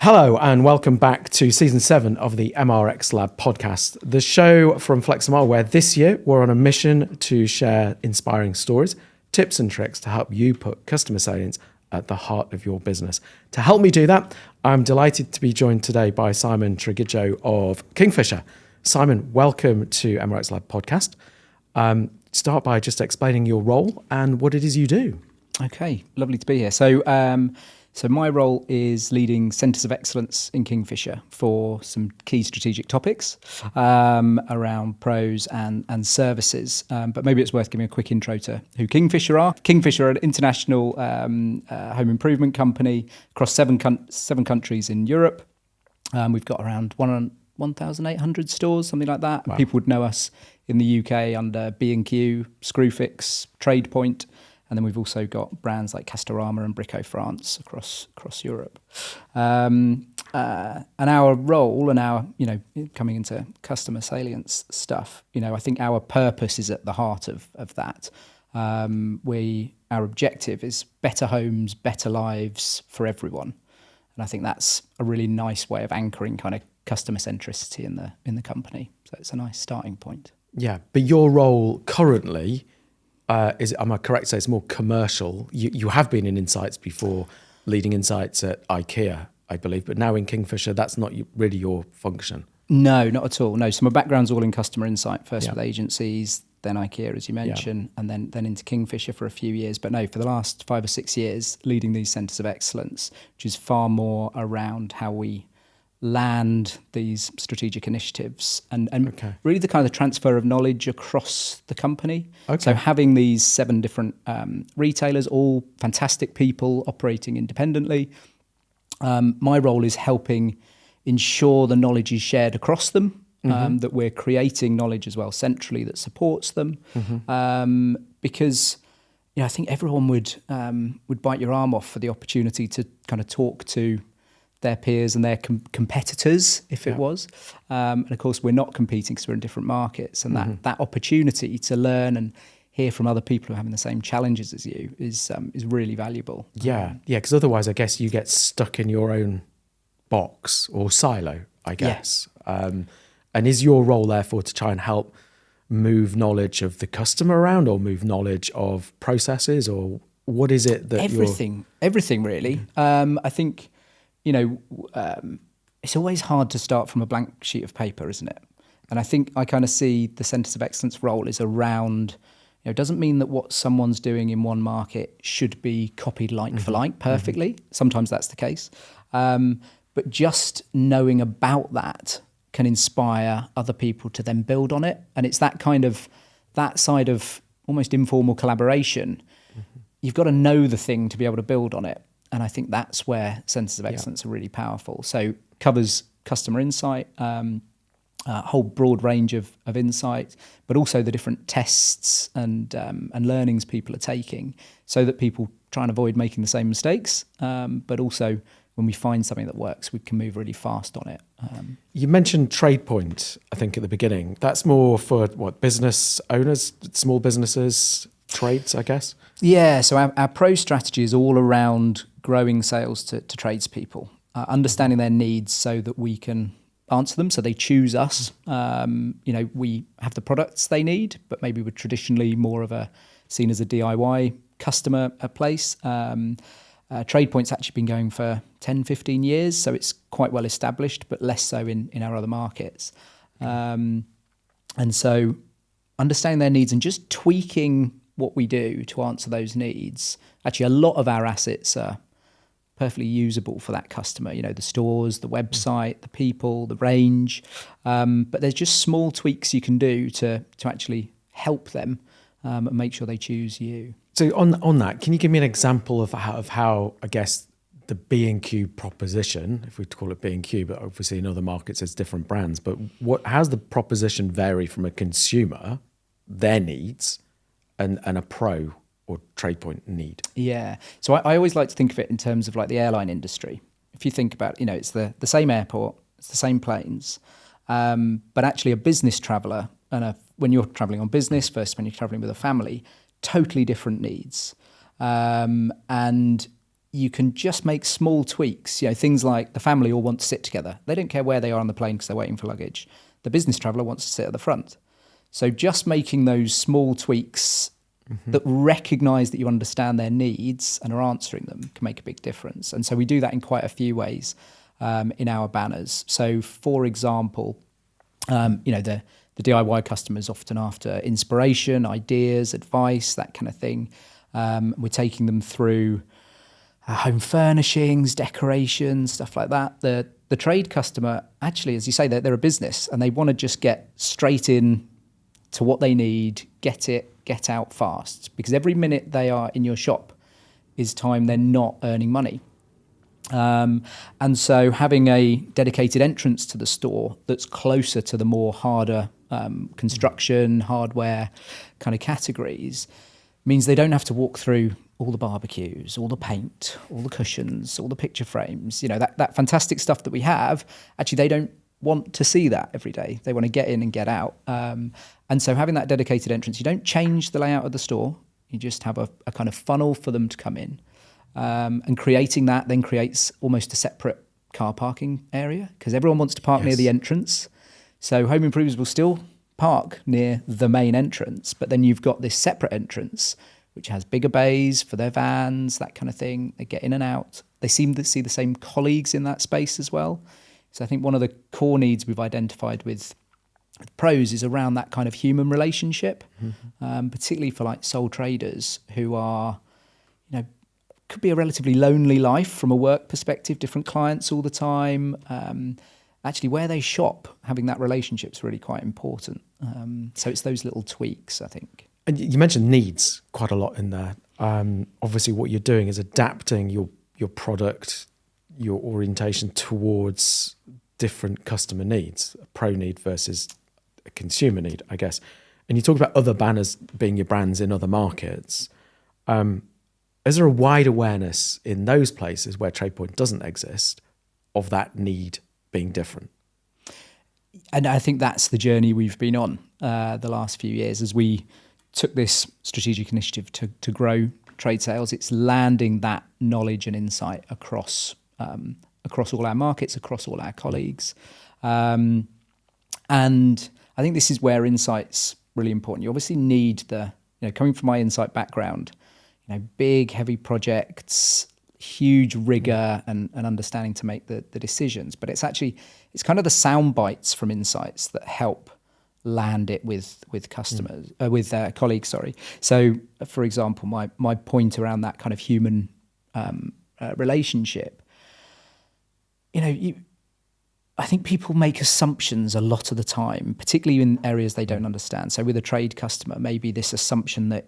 Hello and welcome back to Season 7 of the MRX Lab podcast, the show from FlexMR where this year we're on a mission to share inspiring stories, tips and tricks to help you put customer salience at the heart of your business. To help me do that, I'm delighted to be joined today by Simon Tregidgo of Kingfisher. Simon, welcome to MRX Lab podcast. Start by just explaining your role and what it is you do. Okay, lovely to be here. So my role is leading Centres of Excellence in Kingfisher for some key strategic topics around pros and services. But maybe it's worth giving a quick intro to who Kingfisher are. Kingfisher are an international home improvement company across seven countries in Europe. We've got around 1,800 stores, something like that. Wow. People would know us in the UK under B&Q, Screwfix, TradePoint. And then we've also got brands like Castorama and Brico France across Europe. And our role and our, coming into customer salience stuff, I think our purpose is at the heart of that. Our objective is better homes, better lives for everyone. And I think that's a really nice way of anchoring kind of customer centricity in the company. So it's a nice starting point. Yeah, but your role currently... am I correct to say it's more commercial? You have been in Insights before, leading Insights at IKEA, I believe, but now in Kingfisher, that's not really your function. No, not at all. No, so my background's all in customer insight, first with agencies, then IKEA, as you mentioned, and then into Kingfisher for a few years. But no, for the last 5 or 6 years, leading these centres of excellence, which is far more around how we land these strategic initiatives and really the kind of transfer of knowledge across the company. Okay. So having these 7 different retailers, all fantastic people operating independently, my role is helping ensure the knowledge is shared across them, that we're creating knowledge as well centrally that supports them, because I think everyone would bite your arm off for the opportunity to kind of talk to their peers and their competitors, if it was. And of course, we're not competing because we're in different markets. And that opportunity to learn and hear from other people who are having the same challenges as you is really valuable. Yeah, because otherwise, I guess you get stuck in your own box or silo, I guess. Yeah. And is your role, therefore, to try and help move knowledge of the customer around or move knowledge of processes? Or what is it that Everything, really. I think... it's always hard to start from a blank sheet of paper, isn't it? And I think I kind of see the Centres of Excellence role is around, it doesn't mean that what someone's doing in one market should be copied like for like perfectly. Sometimes that's the case. But just knowing about that can inspire other people to then build on it. And it's that side of almost informal collaboration. You've got to know the thing to be able to build on it. And I think that's where Centres of Excellence are really powerful. So covers customer insight, a whole broad range of insight, but also the different tests and learnings people are taking so that people try and avoid making the same mistakes. But also when we find something that works, we can move really fast on it. You mentioned TradePoint, I think, at the beginning. That's more for business owners, small businesses, trades, I guess? Yeah, so our pro strategy is all around growing sales to tradespeople, understanding their needs so that we can answer them, so they choose us. We have the products they need, but maybe we're traditionally more of seen as a DIY customer place. TradePoint's actually been going for 10, 15 years, so it's quite well established, but less so in our other markets. And so understanding their needs and just tweaking what we do to answer those needs. Actually, a lot of our assets are perfectly usable for that customer. The stores, the website, the people, the range. But there's just small tweaks you can do to actually help them and make sure they choose you. So on that, can you give me an example of how I guess, the B&Q proposition, if we call it B&Q, but obviously in other markets it's different brands, but how's the proposition vary from a consumer, their needs, and a pro or TradePoint need? Yeah. So I always like to think of it in terms of like the airline industry. If you think about, it's the same airport, it's the same planes, but actually a business traveller when you're travelling on business versus when you're travelling with a family, totally different needs. And you can just make small tweaks. Things like the family all want to sit together. They don't care where they are on the plane because they're waiting for luggage. The business traveller wants to sit at the front. So just making those small tweaks that recognise that you understand their needs and are answering them can make a big difference. And so we do that in quite a few ways in our banners. So, for example, the DIY customers often after inspiration, ideas, advice, that kind of thing. We're taking them through home furnishings, decorations, stuff like that. The trade customer, actually, as you say, they're a business and they want to just get straight in to what they need, get out fast. Because every minute they are in your shop is time they're not earning money. And so having a dedicated entrance to the store that's closer to the more harder construction, hardware kind of categories means they don't have to walk through all the barbecues, all the paint, all the cushions, all the picture frames, that fantastic stuff that we have. Actually, they don't want to see that every day. They want to get in and get out. And so having that dedicated entrance, you don't change the layout of the store. You just have a kind of funnel for them to come in. And creating that then creates almost a separate car parking area because everyone wants to park near the entrance. So home improvers will still park near the main entrance, but then you've got this separate entrance which has bigger bays for their vans, that kind of thing. They get in and out. They seem to see the same colleagues in that space as well. So I think one of the core needs we've identified with pros is around that kind of human relationship, particularly for like sole traders who are, could be a relatively lonely life from a work perspective, different clients all the time. Actually, where they shop, having that relationship is really quite important. So it's those little tweaks, I think. And you mentioned needs quite a lot in there. Obviously, what you're doing is adapting your product, your orientation towards different customer needs, a pro need versus a consumer need, I guess. And you talk about other banners being your brands in other markets. Is there a wide awareness in those places where TradePoint doesn't exist of that need being different? And I think that's the journey we've been on the last few years as we took this strategic initiative to grow trade sales. It's landing that knowledge and insight across all our markets, across all our colleagues. And I think this is where insight's really important. You obviously need coming from my insight background, big, heavy projects, huge rigor and understanding to make the decisions. But it's kind of the sound bites from insights that help land it with customers, with colleagues, sorry. So, for example, my point around that kind of human relationship, I think people make assumptions a lot of the time, particularly in areas they don't understand. So with a trade customer, maybe this assumption that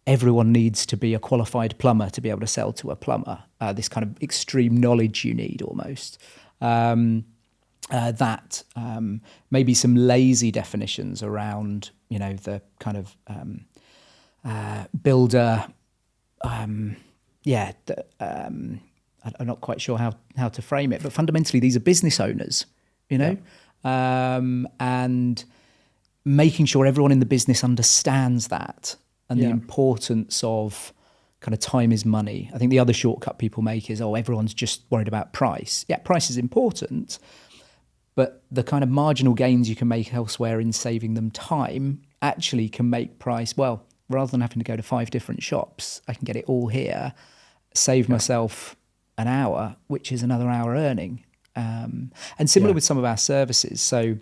everyone needs to be a qualified plumber to be able to sell to a plumber, this kind of extreme knowledge you need almost. Maybe some lazy definitions around, the kind of builder. I'm not quite sure how to frame it, but fundamentally these are business owners, and making sure everyone in the business understands that and the importance of kind of time is money. I think the other shortcut people make is, everyone's just worried about price. Yeah, price is important, but the kind of marginal gains you can make elsewhere in saving them time actually can make price, rather than having to go to 5 different shops, I can get it all here, save myself an hour, which is another hour earning. And similar with some of our services. So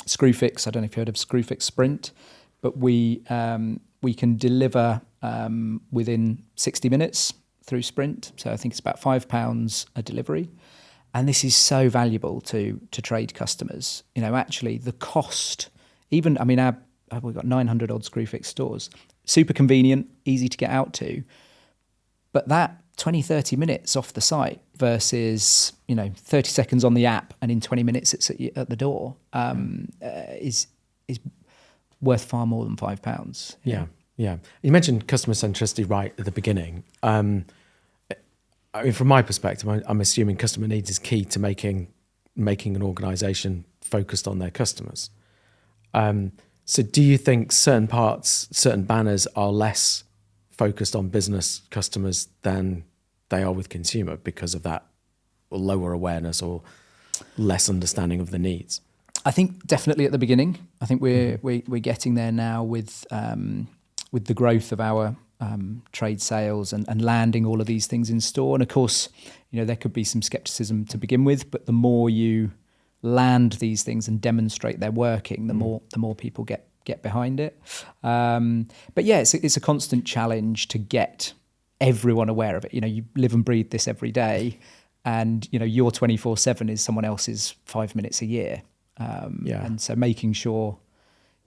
Screwfix, I don't know if you heard of Screwfix Sprint, but we can deliver within 60 minutes through Sprint. So I think it's about £5 a delivery. And this is so valuable to trade customers. Actually the cost, we've got 900 odd Screwfix stores, super convenient, easy to get out to. But that 20, 30 minutes off the site versus, 30 seconds on the app and in 20 minutes it's at the door is worth far more than £5. Yeah. You mentioned customer centricity right at the beginning. From my perspective, I'm assuming customer needs is key to making an organisation focused on their customers. So do you think certain banners are less focused on business customers than they are with consumer because of that lower awareness or less understanding of the needs? I think definitely at the beginning. I think we're getting there now with the growth of our trade sales and landing all of these things in store. And of course, there could be some skepticism to begin with, but the more you land these things and demonstrate they're working, the more people get behind it. But yeah, it's a constant challenge to get everyone aware of it. You live and breathe this every day, and your 24/7 is someone else's 5 minutes a year. And so making sure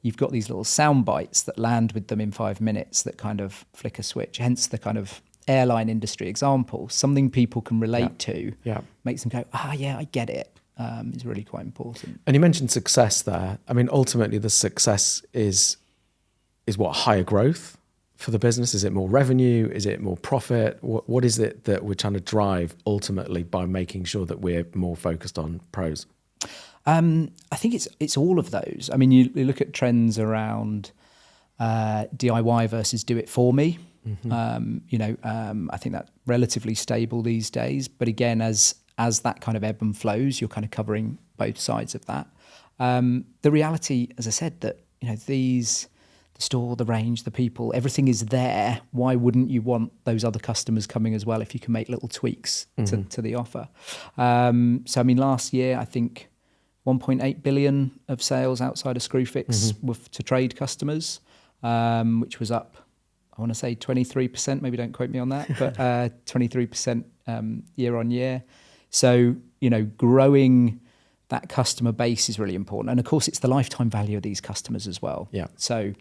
you've got these little sound bites that land with them in 5 minutes that kind of flick a switch, hence the kind of airline industry example, something people can relate to, makes them go, yeah, I get it, is really quite important. And you mentioned success there. I mean, ultimately the success is what, higher growth for the business? Is it more revenue? Is it more profit? What is it that we're trying to drive ultimately by making sure that we're more focused on pros? I think it's all of those. I mean, you look at trends around DIY versus do it for me. I think that's relatively stable these days. But again, as that kind of ebb and flows, you're kind of covering both sides of that. The reality, as I said, that the store, the range, the people, everything is there. Why wouldn't you want those other customers coming as well if you can make little tweaks to the offer? So I mean, last year I think 1.8 billion of sales outside of Screwfix were to trade customers, which was up, I want to say 23%, maybe don't quote me on that, but 23% year on year. So, growing that customer base is really important. And of course, it's the lifetime value of these customers as well. Yeah. So,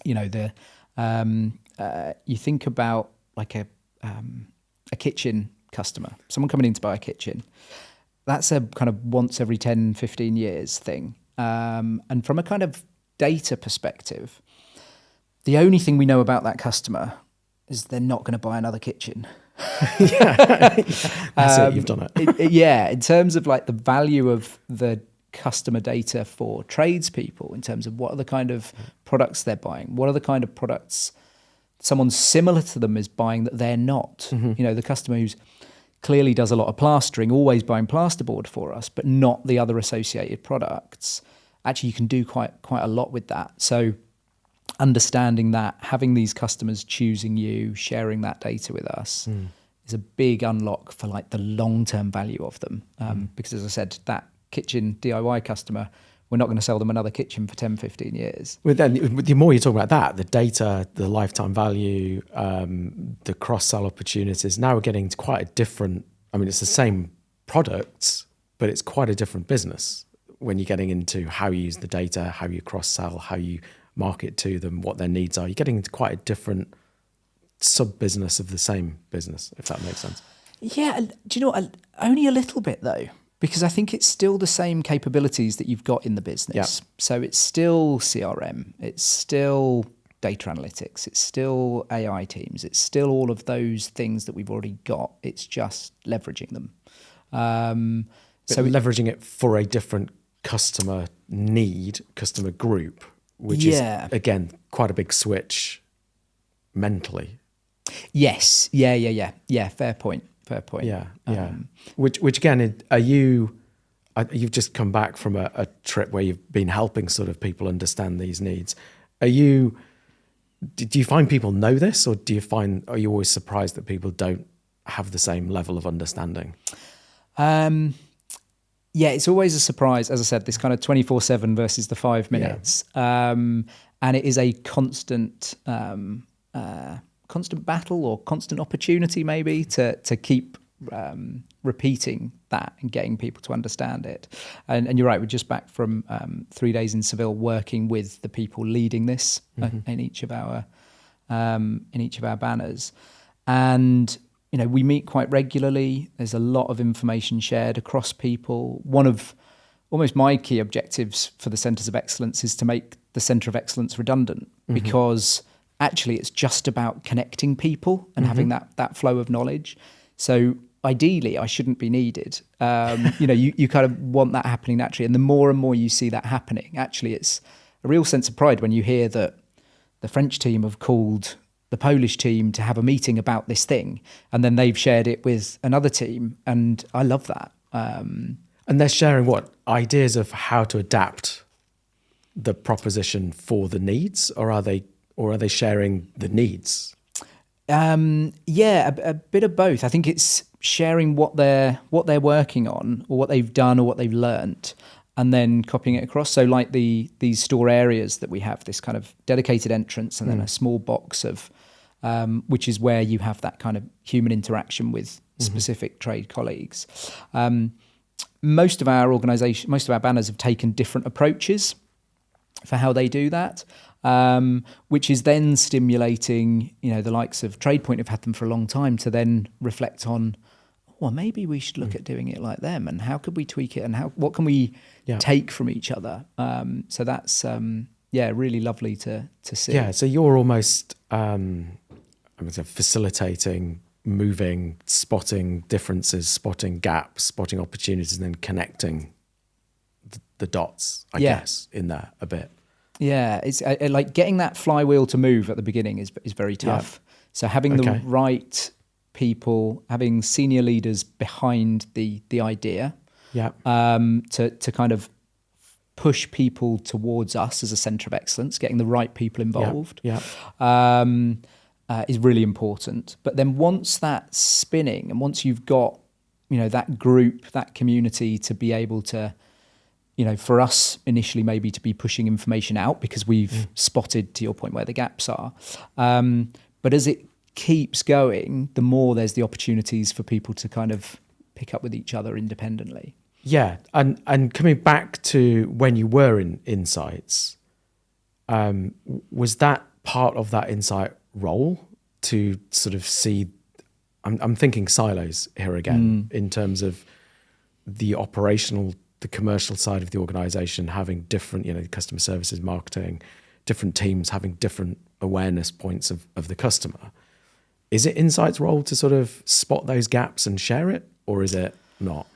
you think about like a kitchen customer, someone coming in to buy a kitchen. That's a kind of once every 10, 15 years thing. And from a kind of data perspective, the only thing we know about that customer is they're not going to buy another kitchen. That's it, you've done it. In terms of like the value of the customer data for tradespeople, in terms of what are the kind of products they're buying, what are the kind of products someone similar to them is buying that they're not. The customer who's clearly does a lot of plastering, always buying plasterboard for us, but not the other associated products. Actually, you can do quite a lot with that. So understanding that, having these customers choosing you, sharing that data with us is a big unlock for like the long-term value of them. Because as I said, that kitchen DIY customer, we're not going to sell them another kitchen for 10, 15 years. Well, then the more you talk about that, the data, the lifetime value, the cross-sell opportunities, now we're getting to quite a different, I mean, it's the same products, but it's quite a different business when you're getting into how you use the data, how you cross-sell, how you market to them, what their needs are. You're getting into quite a different sub-business of the same business, if that makes sense. Yeah, do you know what? Only a little bit though. Because I think it's still the same capabilities that you've got in the business. Yeah. So it's still CRM, it's still data analytics, it's still AI teams, it's still all of those things that we've already got. It's just leveraging them. So leveraging it for a different customer need, customer group, which is, again, quite a big switch mentally. Yes. Yeah, fair point. Yeah. Which again, you've just come back from a trip where you've been helping sort of people understand these needs. Do you find people know this, or are you always surprised that people don't have the same level of understanding? Yeah, it's always a surprise. As I said, this kind of 24/7 versus the 5 minutes. And it is a constant battle or constant opportunity maybe to keep repeating that and getting people to understand it. And you're right, we're just back from 3 days in Seville working with the people leading this in each of our banners. And we meet quite regularly. There's a lot of information shared across people. One of almost my key objectives for the Centres of Excellence is to make the Centre of Excellence redundant, because actually it's just about connecting people and having that flow of knowledge. So ideally I shouldn't be needed. You kind of want that happening naturally. And the more and more you see that happening, actually it's a real sense of pride when you hear that the French team have called the Polish team to have a meeting about this thing, and then they've shared it with another team, and I love that. And they're sharing what ideas of how to adapt the proposition for the needs, or are they sharing the needs? A bit of both. I think it's sharing what they're working on, or what they've done, or what they've learnt, and then copying it across. So like these store areas that we have, this kind of dedicated entrance, and then a small box of which is where you have that kind of human interaction with specific trade colleagues. Most of our banners have taken different approaches for how they do that, which is then stimulating, the likes of TradePoint have had them for a long time to then reflect on, well, maybe we should look at doing it like them, and how could we tweak it, and what can we take from each other? So that's really lovely to see. Yeah, so you're almost facilitating, moving, spotting differences, spotting gaps, spotting opportunities, and then connecting the dots, I guess, in there a bit. Yeah, it's like getting that flywheel to move at the beginning is very tough. Yeah. So having the right people, having senior leaders behind the idea, to kind of push people towards us as a centre of excellence, getting the right people involved, is really important. But then once that's spinning, and once you've got, that group, that community to be able to, for us initially maybe to be pushing information out because we've spotted, to your point, where the gaps are. But as it keeps going, the more there's the opportunities for people to kind of pick up with each other independently. Yeah, and coming back to when you were in Insights, was that part of that Insight role to sort of see, I'm thinking silos here again, in terms of the operational, the commercial side of the organization having different, customer services, marketing, different teams having different awareness points of the customer. Is it Insight's role to sort of spot those gaps and share it, or is it not?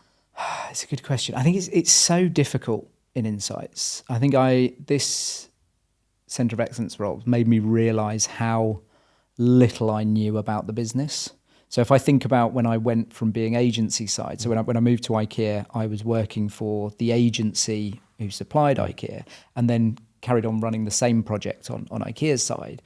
It's a good question. I think it's so difficult in Insights. I think this Centre of Excellence role made me realise how little I knew about the business. So if I think about when I went from being agency side, so when I moved to IKEA, I was working for the agency who supplied IKEA, and then carried on running the same project on IKEA's side.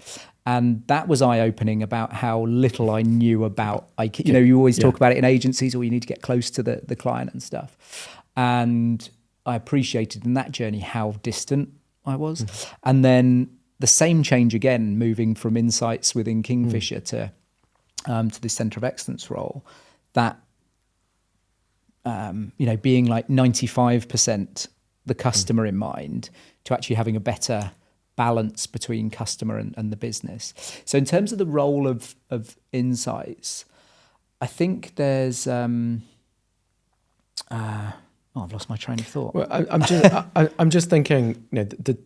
And that was eye-opening about how little I knew about IKEA. You always talk about it in agencies, or you need to get close to the client and stuff. And I appreciated in that journey how distant I was. And then the same change again, moving from Insights within Kingfisher to this Centre of Excellence role, that, being like 95% the customer in mind, to actually having a better balance between customer and the business. So in terms of the role of Insights, I think there's I've lost my train of thought. Well, I'm just thinking, the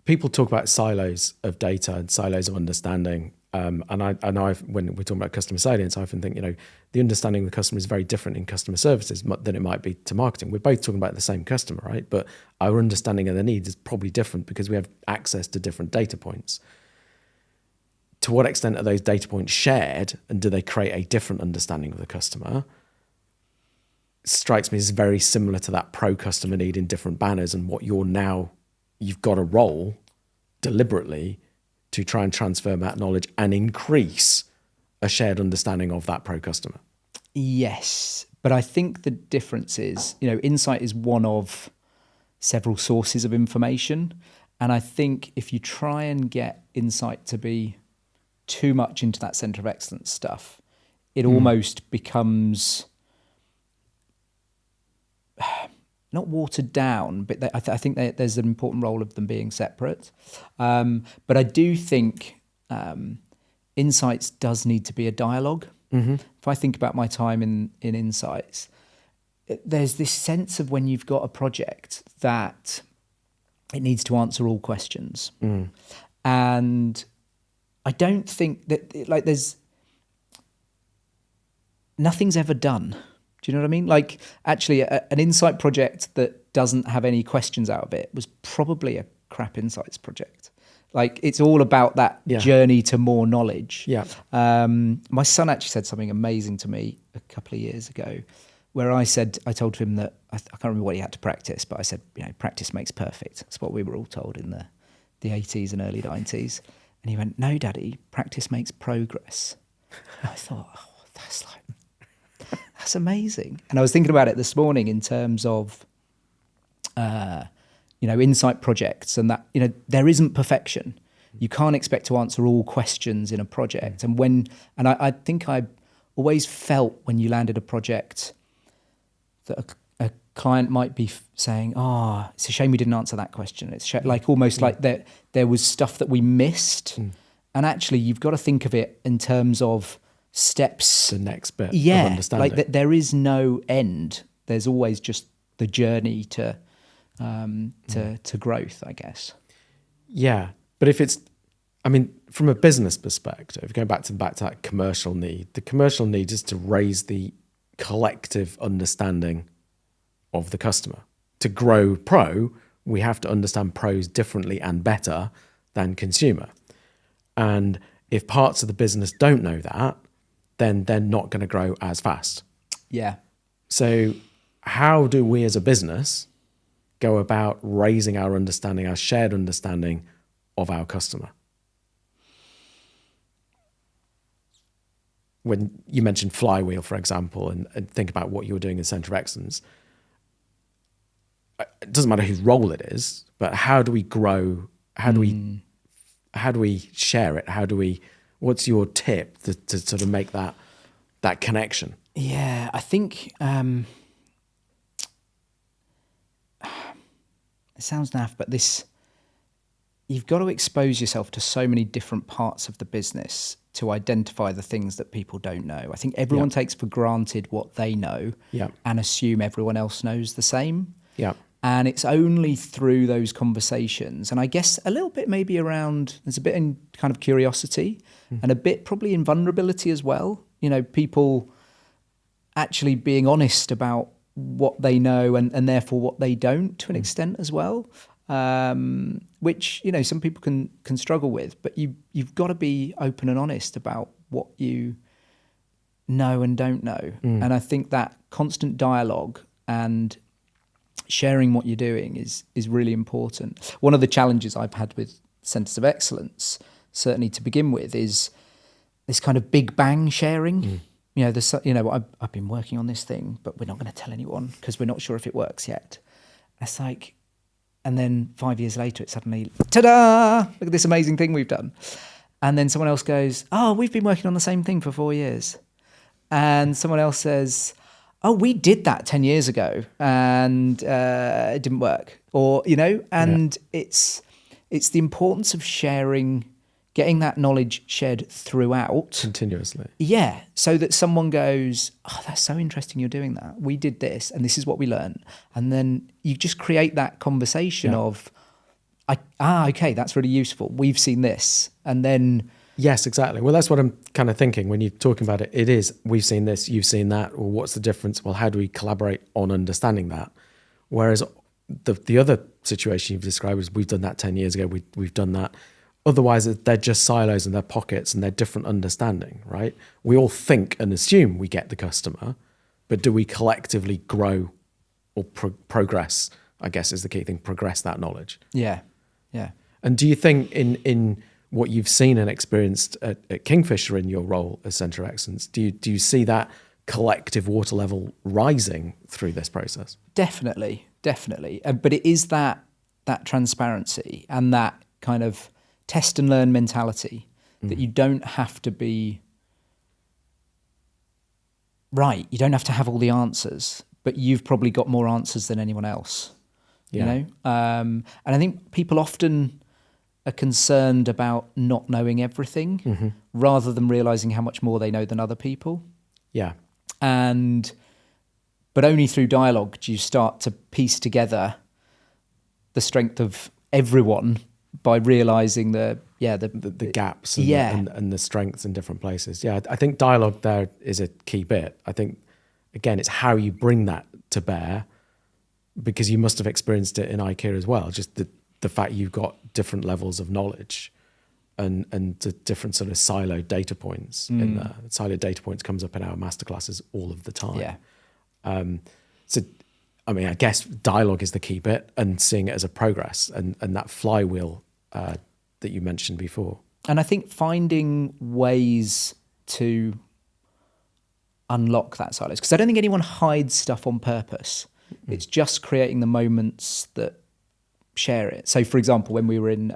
people talk about silos of data and silos of understanding. And when we're talking about customer salience, I often think, the understanding of the customer is very different in customer services than it might be to marketing. We're both talking about the same customer, right? But our understanding of their needs is probably different because we have access to different data points. To what extent are those data points shared, and do they create a different understanding of the customer? Strikes me as very similar to that pro customer need in different banners, and what you've got a role deliberately to try and transfer that knowledge and increase a shared understanding of that pro customer. Yes, but I think the difference is, Insight is one of several sources of information. And I think if you try and get Insight to be too much into that Centre of Excellence stuff, it almost becomes not watered down, but I think there's an important role of them being separate. But I do think Insights does need to be a dialogue. If I think about my time in Insights, there's this sense of when you've got a project that it needs to answer all questions. And I don't think that, there's nothing's ever done. Do you know what I mean? Like, actually, an Insight project that doesn't have any questions out of it was probably a crap Insights project. Like it's all about that journey to more knowledge. Yeah. My son actually said something amazing to me a couple of years ago, where I told him that I can't remember what he had to practice, but I said, practice makes perfect. That's what we were all told in the 80s and early 90s. And he went, no, Daddy, practice makes progress. And I thought, that's amazing. And I was thinking about it this morning in terms of, insight projects, and that, there isn't perfection. You can't expect to answer all questions in a project. And I think I always felt when you landed a project that a client might be saying, it's a shame we didn't answer that question. It's like almost like there was stuff that we missed. And actually, you've got to think of it in terms of steps. The next bit of understanding. Like there is no end. There's always just the journey to growth, I guess. Yeah, but from a business perspective, going back to that commercial need, the commercial need is to raise the collective understanding of the customer. To grow pro, we have to understand pros differently and better than consumer. And if parts of the business don't know that, then they're not going to grow as fast. Yeah. So how do we as a business go about raising our understanding, our shared understanding of our customer? When you mentioned Flywheel, for example, and think about what you're doing in Centre of Excellence, it doesn't matter whose role it is, but how do we grow? How do we share it? What's your tip to sort of make that connection? Yeah, I think it sounds naff, but you've got to expose yourself to so many different parts of the business to identify the things that people don't know. I think everyone takes for granted what they know and assume everyone else knows the same. Yeah. And it's only through those conversations, and I guess a little bit maybe around, there's a bit in kind of curiosity and a bit probably in vulnerability as well. People actually being honest about what they know and therefore what they don't to an extent as well, which, some people can struggle with, but you've got to be open and honest about what you know and don't know. And I think that constant dialogue and sharing what you're doing is really important. One of the challenges I've had with Centres of Excellence, certainly to begin with, is this kind of big bang sharing. I've been working on this thing, but we're not going to tell anyone because we're not sure if it works yet. It's like, and then 5 years later, it's suddenly, ta-da! Look at this amazing thing we've done. And then someone else goes, we've been working on the same thing for 4 years. And someone else says, we did that 10 years ago and it didn't work. Or, it's the importance of sharing, getting that knowledge shared throughout. Continuously. Yeah. So that someone goes, that's so interesting you're doing that. We did this and this is what we learned. And then you just create that conversation of, okay, that's really useful. We've seen this. And then... Yes, exactly. Well, that's what I'm kind of thinking when you're talking about it. It is, we've seen this, you've seen that. Well, what's the difference? Well, how do we collaborate on understanding that? Whereas the other situation you've described is we've done that 10 years ago, we've done that. Otherwise, they're just silos in their pockets and they're different understanding, right? We all think and assume we get the customer, but do we collectively grow or progress, I guess is the key thing, progress that knowledge? Yeah, yeah. And do you think in what you've seen and experienced at Kingfisher in your role as Centre of Excellence, do you see that collective water level rising through this process? Definitely. But it is that transparency and that kind of test and learn mentality that you don't have to be right. You don't have to have all the answers, but you've probably got more answers than anyone else. And I think people often are concerned about not knowing everything rather than realizing how much more they know than other people. Yeah. But only through dialogue do you start to piece together the strength of everyone by realizing the gaps and the strengths in different places. Yeah, I think dialogue there is a key bit. I think, again, it's how you bring that to bear, because you must have experienced it in IKEA as well, just the fact you've got different levels of knowledge and the different sort of siloed data points in there. Siloed data points comes up in our masterclasses all of the time. Yeah. So, I mean, I guess dialogue is the key bit, and seeing it as a progress and that flywheel that you mentioned before. And I think finding ways to unlock that silence, because I don't think anyone hides stuff on purpose. It's just creating the moments that share it. So, for example, when we were in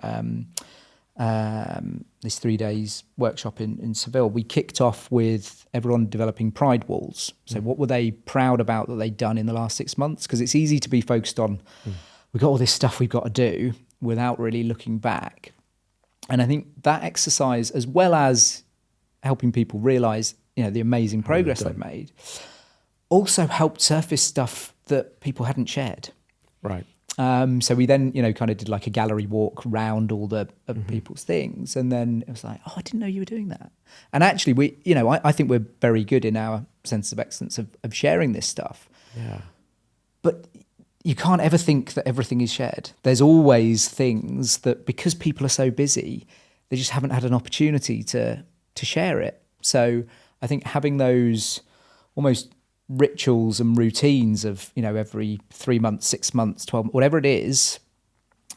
this 3 days workshop in Seville, we kicked off with everyone developing pride walls. So what were they proud about that they'd done in the last 6 months? Because it's easy to be focused on, we've got all this stuff we've got to do without really looking back. And I think that exercise, as well as helping people realize, the amazing progress they've made, also helped surface stuff that people hadn't shared. Right. So we then, kind of did like a gallery walk round all the people's things. And then it was like, oh, I didn't know you were doing that. And actually we, I think we're very good in our sense of excellence of sharing this stuff. Yeah. But you can't ever think that everything is shared. There's always things that, because people are so busy, they just haven't had an opportunity to share it. So I think having those almost rituals and routines of, every 3 months, 6 months, 12, whatever it is,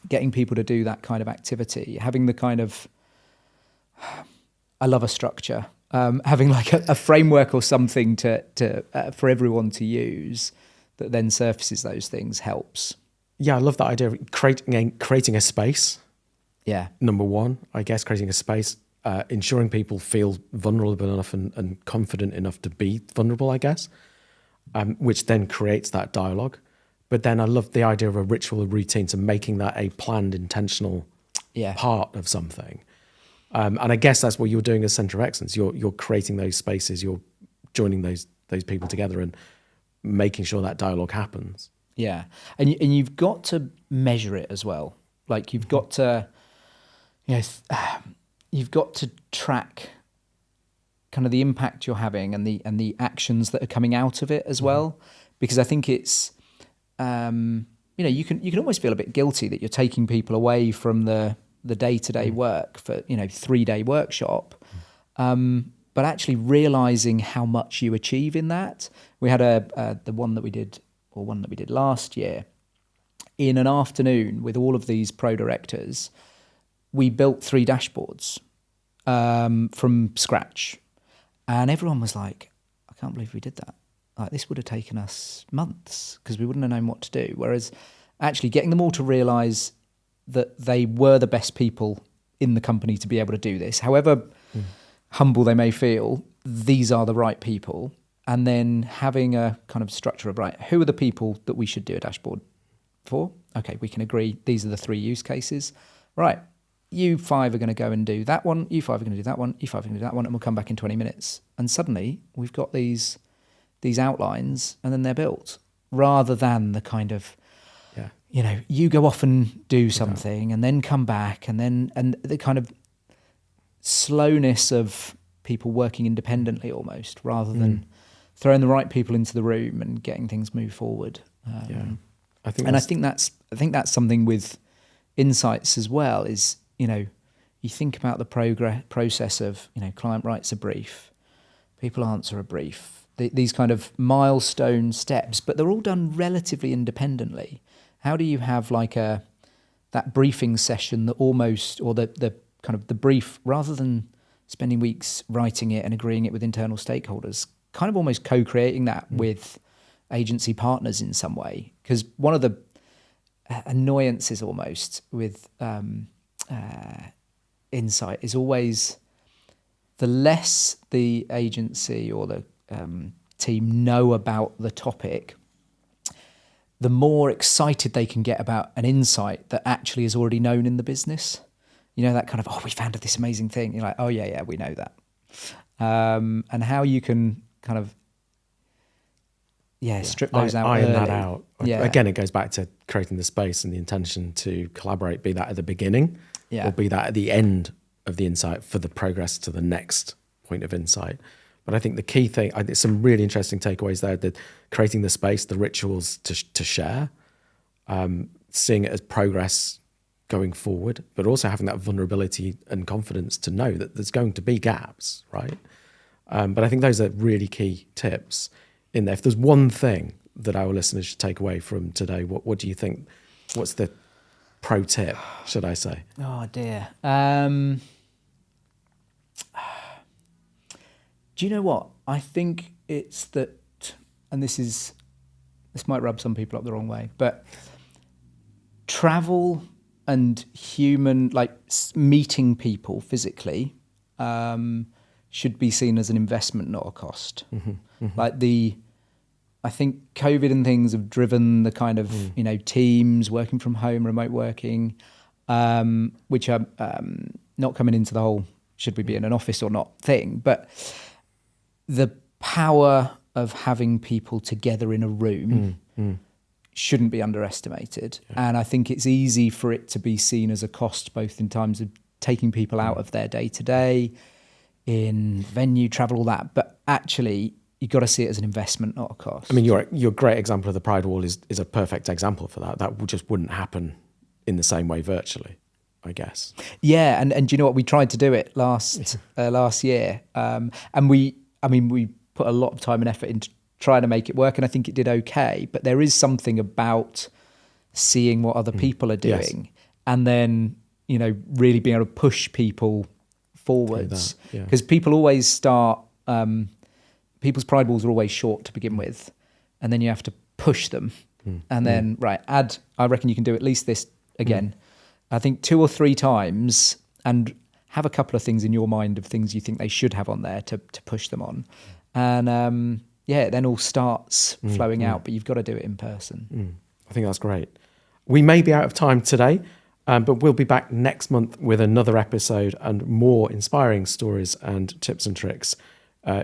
getting people to do that kind of activity, having the kind of, I love a structure, having like a framework or something to for everyone to use that then surfaces those things helps. Yeah, I love that idea of creating a space. Yeah. Number one, I guess, creating a space, ensuring people feel vulnerable enough and confident enough to be vulnerable, I guess, which then creates that dialogue. But then I love the idea of a ritual, a routine, so making that a planned, intentional part of something. And I guess that's what you're doing as Centre of Excellence. You're creating those spaces, you're joining those people together and making sure that dialogue happens. Yeah. And you've got to measure it as well. Like you've got to, you've got to track kind of the impact you're having and the actions that are coming out of it as well. Because I think it's, you can almost feel a bit guilty that you're taking people away from the day-to-day work for, 3-day workshop. But actually realizing how much you achieve in that. We had the one that we did last year, in an afternoon with all of these pro directors. We built 3 dashboards from scratch, and everyone was like, "I can't believe we did that. Like, this would have taken us months because we wouldn't have known what to do." Whereas, actually, getting them all to realise that they were the best people in the company to be able to do this, however humble they may feel, these are the right people. And then having a kind of structure of, right, who are the people that we should do a dashboard for? Okay, we can agree these are the 3 use cases. Right, you 5 are going to go and do that one, you 5 are going to do that one, you 5 are going to do that one, and we'll come back in 20 minutes. And suddenly we've got these outlines, and then they're built, rather than the kind of, you go off and do something and then come back, and the kind of slowness of people working independently almost, rather than throwing the right people into the room and getting things move forward. I think that's something with insights as well. Is you think about the process of client writes a brief, people answer a brief, these kind of milestone steps, but they're all done relatively independently. How do you have like that briefing session that almost, or the kind of the brief, rather than spending weeks writing it and agreeing it with internal stakeholders, kind of almost co-creating that with agency partners in some way? Because one of the annoyances almost with insight is always the less the agency or the team know about the topic, the more excited they can get about an insight that actually is already known in the business. That kind of, oh, we found this amazing thing. You're like, oh, yeah, we know that. And how you can kind of, strip those out iron early. that out. Yeah. Again, it goes back to creating the space and the intention to collaborate, be that at the beginning or be that at the end of the insight for the progress to the next point of insight. But I think the key thing, there's some really interesting takeaways there, that creating the space, the rituals to share, seeing it as progress going forward, but also having that vulnerability and confidence to know that there's going to be gaps, right? But I think those are really key tips in there. If there's one thing that our listeners should take away from today, what do you think? What's the pro tip, should I say? Oh dear. Do you know what? I think it's that, and this might rub some people up the wrong way, but travel and human, like meeting people physically, should be seen as an investment, not a cost. Like I think COVID and things have driven the kind of, teams working from home, remote working, which are not coming into the whole should we be in an office or not thing, but the power of having people together in a room shouldn't be underestimated. Yeah. And I think it's easy for it to be seen as a cost, both in terms of taking people out of their day-to-day, in venue, travel, all that. But actually, you've got to see it as an investment, not a cost. I mean, your great example of the Pride Wall is a perfect example for that. That just wouldn't happen in the same way virtually, I guess. Yeah, and do you know what? We tried to do it last year. And we put a lot of time and effort into trying to make it work, and I think it did okay. But there is something about seeing what other people are doing, and then really being able to push people forwards. Because people always start. People's Pride Walls are always short to begin with, and then you have to push them, and then add. I reckon you can do at least this again. I think 2 or 3 times, and have a couple of things in your mind of things you think they should have on there to push them on, and it then all starts flowing out. But you've got to do it in person. I think that's great. We may be out of time today, but we'll be back next month with another episode and more inspiring stories and tips and tricks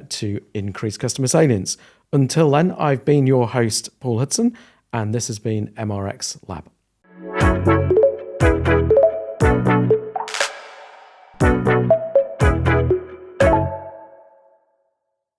to increase customer salience. Until then, I've been your host, Paul Hudson, and this has been MRX Lab.